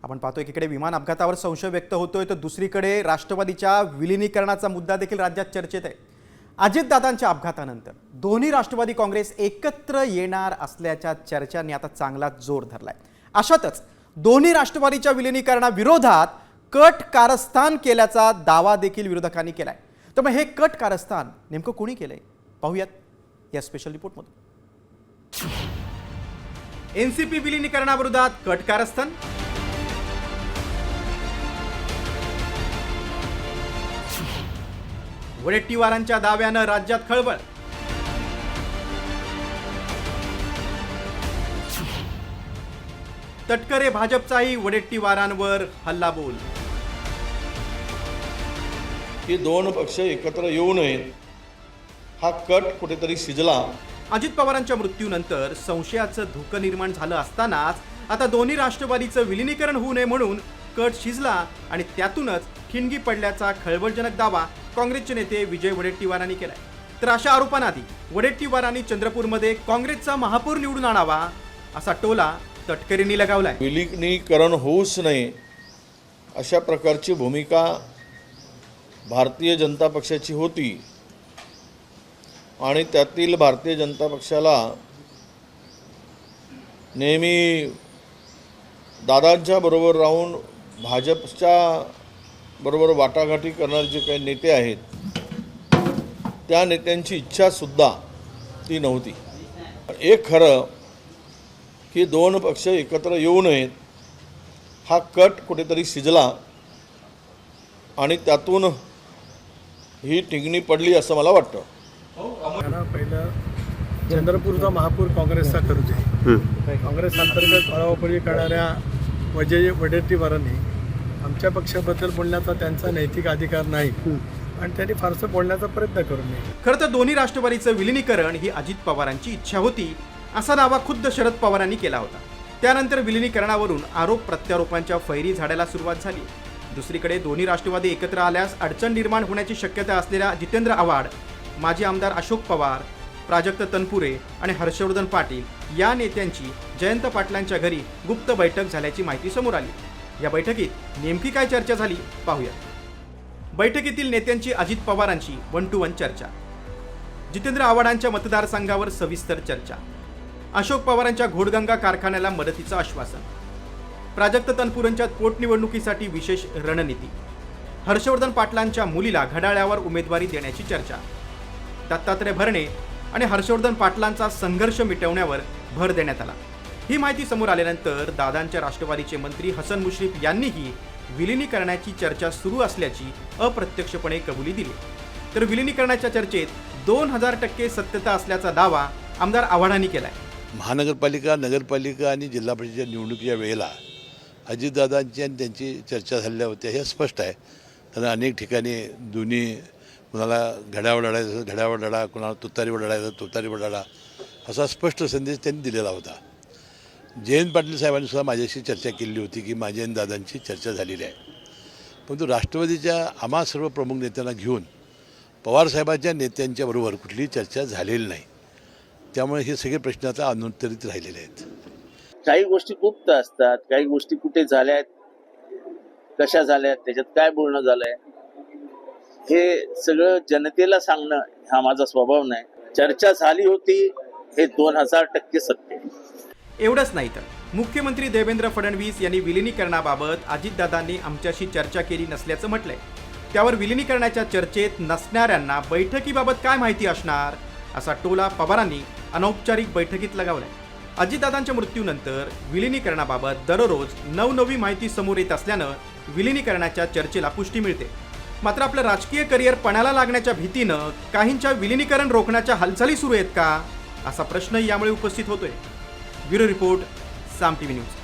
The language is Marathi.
आपण पाहतोय एकीकडे विमान अपघातावर संशय व्यक्त होतोय तर दुसरीकडे राष्ट्रवादीच्या विलीनीकरणाचा मुद्दा देखील राज्यात चर्चेत आहे। अजितदादांच्या अपघातानंतर दोन्ही राष्ट्रवादी काँग्रेस एकत्र येणार असल्याच्या चर्चांनी आता चांगलाच जोर धरलाय। अशातच दोन्ही राष्ट्रवादीच्या विलीनीकरणाविरोधात कट कारस्थान केल्याचा दावा देखील विरोधकांनी केलाय। तर मग हे कट कारस्थान नेमकं कोणी केलंय पाहूयात या स्पेशल रिपोर्टमध्ये। एनसीपी विलीनीकरणाविरोधात कट कारस्थान, वडेट्टीवारांच्या दाव्यानं राज्यात खळबळ, तटकरे भाजपचाही वडेट्टीवारांवर हल्लाबोल। हे दोन पक्ष एकत्र येऊ नयेत हा कट कुठेतरी शिजला। अजित पवारांच्या मृत्यूनंतर संशयाचं धुकं निर्माण झालं असतानाच आता दोन्ही राष्ट्रवादीचं विलीनीकरण होऊ नये म्हणून कट शिजला आणि त्यातूनच खिणगी पडल्याचा खळबळजनक दावा काँग्रेसचे नेते विजय वडेट्टीवारांनी केलाय। तर अशा आरोपांआधी वडेट्टीवारांनी चंद्रपूरमध्ये काँग्रेसचा महापौर निवडून आणावा असा टोला तटकरेंनी लगावलाय। विलीनीकरण होऊच नये अशा प्रकारची भूमिका भारतीय जनता पक्षाची होती आणि त्यातील भारतीय जनता पक्षाला नेहमी दादांच्या बरोबर राहून भाजपच्या बरोबर वाटाघाटी करणारे जे काही नेते आहेत त्या नेत्यांची इच्छासुद्धा ती नव्हती। एक खरं की दोन पक्ष एकत्र येऊ नयेत हा कट कुठेतरी शिजला आणि त्यातून ही ठिगणी पडली असं मला वाटतं। पहिलं चंद्रपूरचा महापौर काँग्रेसचा करू दे। काँग्रेस अंतर्गत पळापळी करणाऱ्या विजय वडेट्टीवारांनी आमच्या पक्षाबद्दल बोलण्याचा त्यांचा नैतिक अधिकार नाही आणि त्यांनी फारसं बोलण्याचा प्रयत्न करू नये। खरं तर दोन्ही राष्ट्रवादीचं विलीनीकरण ही अजित पवारांची इच्छा होती असा दावा खुद्द शरद पवारांनी केला होता। त्यानंतर विलीनीकरणावरून आरोप प्रत्यारोपांच्या फैरी झाडायला सुरुवात झाली। दुसरीकडे दोन्ही राष्ट्रवादी एकत्र आल्यास अडचण निर्माण होण्याची शक्यता असलेल्या जितेंद्र आव्हाड, माजी आमदार अशोक पवार, प्राजक्त तनपुरे आणि हर्षवर्धन पाटील या नेत्यांची जयंत पाटलांच्या घरी गुप्त बैठक झाल्याची माहिती समोर आली। या बैठकीत नेमकी काय चर्चा झाली पाहूया। बैठकीतील नेत्यांची अजित पवारांची 1-to-1 चर्चा, जितेंद्र आव्हाडांच्या मतदारसंघावर सविस्तर चर्चा, अशोक पवारांच्या घोडगंगा कारखान्याला मदतीचं आश्वासन, प्राजक्त तनपुरेंच्या पोटनिवडणुकीसाठी विशेष रणनीती, हर्षवर्धन पाटलांच्या मुलीला घड्याळ्यावर उमेदवारी देण्याची चर्चा, दत्तात्रय भरणे आणि हर्षवर्धन पाटलांचा संघर्ष मिटवण्यावर भर देण्यात आला। ही माहिती समोर आल्यानंतर दादांच्या राष्ट्रवादीचे मंत्री हसन मुश्रीफ यांनीही विलीनीकरणाची चर्चा सुरू असल्याची अप्रत्यक्षपणे कबुली दिली। तर विलीनीकरणाच्या चर्चेत 2000% सत्यता असल्याचा दावा आमदार आव्हाडांनी केलाय। महानगरपालिका, नगरपालिका आणि जिल्हा परिषदेच्या निवडणुकीच्या वेळेला अजितदादांची आणि त्यांची चर्चा झालेल्या होत्या हे स्पष्ट आहे। त्यांना अनेक ठिकाणी दोन्ही कुणाला घड्यावर लढायचं घड्यावर लढा, कुणाला तुतारीवर लढायचं तुतारीवर लढा असा स्पष्ट संदेश त्यांनी दिलेला होता। जयंत पाटील साहेबांनी सुद्धा माझ्याशी चर्चा केली होती की माझी आणि दादांची चर्चा झालेली आहे, परंतु राष्ट्रवादीच्या आम्हा सर्व प्रमुख नेत्यांना घेऊन पवारसाहेबांच्या नेत्यांच्या बरोबर कुठलीही चर्चा झालेली नाही। त्यामुळे हे सगळे प्रश्न आता अनुत्तरित राहिलेले आहेत। काही गोष्टी गुप्त असतात, काही गोष्टी कुठे झाल्यात, कशा झाल्यात, त्याच्यात काय बोलणं झालंय हे सगळं जनतेला सांगणं हा माझा स्वभाव नाही। चर्चा झाली होती हे 2000% सत्य। एवढंच नाही तर मुख्यमंत्री देवेंद्र फडणवीस यांनी विलीनीकरणाबाबत अजितदादांनी आमच्याशी चर्चा केली नसल्याचं म्हटलंय। त्यावर विलीनीकरणाच्या चर्चेत नसणाऱ्यांना बैठकीबाबत काय माहिती असणार असा टोला पवारांनी अनौपचारिक बैठकीत लगावलाय। अजितदादांच्या मृत्यूनंतर विलीनीकरणाबाबत दररोज नवनवी माहिती समोर येत असल्यानं विलीनीकरणाच्या चर्चेला पुष्टी मिळते। मात्र आपलं राजकीय करिअर पणाला लागण्याच्या भीतीनं काहींच्या विलीनीकरण रोखण्याच्या हालचाली सुरू आहेत का असा प्रश्न यामुळे उपस्थित होतोय। ब्युरो रिपोर्ट, साम टीव्ही न्यूज।